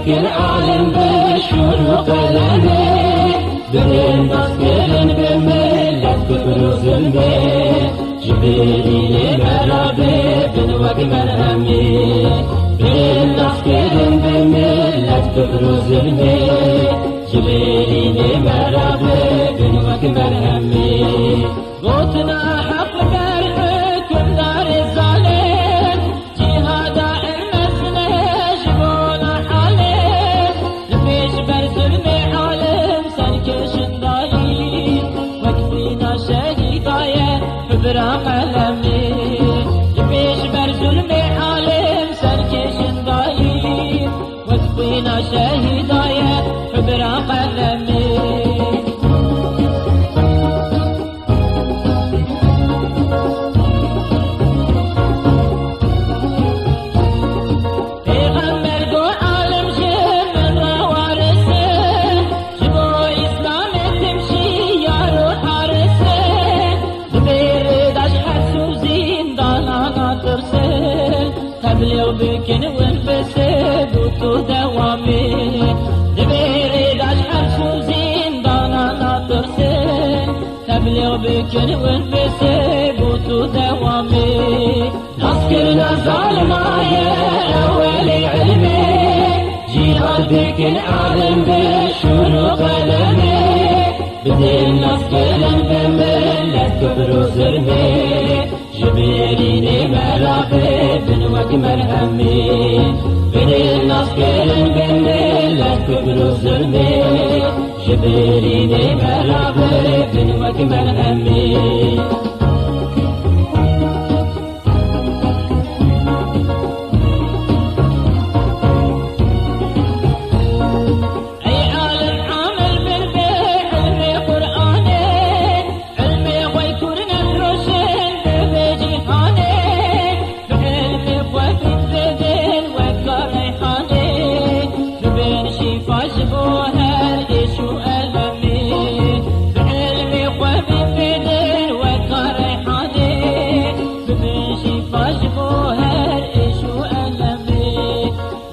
العالم بالشور وقلمي بدين تسكرن بملة كفر وظلمي جبريل مرابي بنوك مرهمي بدين تسكرن بملة كفر وظلمي جبريل مرابي بنوك مرهمي قوتنا حق برحك ودار الظالم جهاد المسنة جبونا حالم لبيش برسلم عالم سركش ضايل وقفينا شهيدايا حبرا قلمي لبيش برسلم عالم سركش ضايل وقفينا شهيدايا حبرا قلمي بكن والفساد وتدوامي دبيري داش حبس زندانا ناطرسين تبلغ بكن والفساد وتدوامي نذكرنا ظالمايا أولي علمي جهاد بكن عالم بالشور وقلمي بدين نذكرن بملة كبر وزرمي جبريل مرابي بنوك مرهمي بدين نذكرن بملة كبر وزرمي جبريل مرابي بنوك مرهمي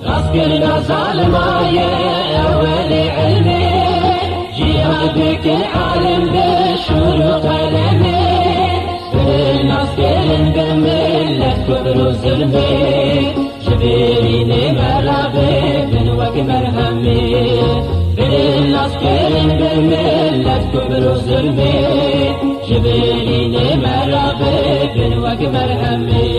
نذكرنا ظالمايا أولي علمي جهاد بك العالم بالشور وقلمي بدين نذكرن بملة كفر وظلمي جبريل مرابي بنوك مرهمي بدين نذكرن بملة كفر وظلمي جبريل مرابي بنوك مرهمي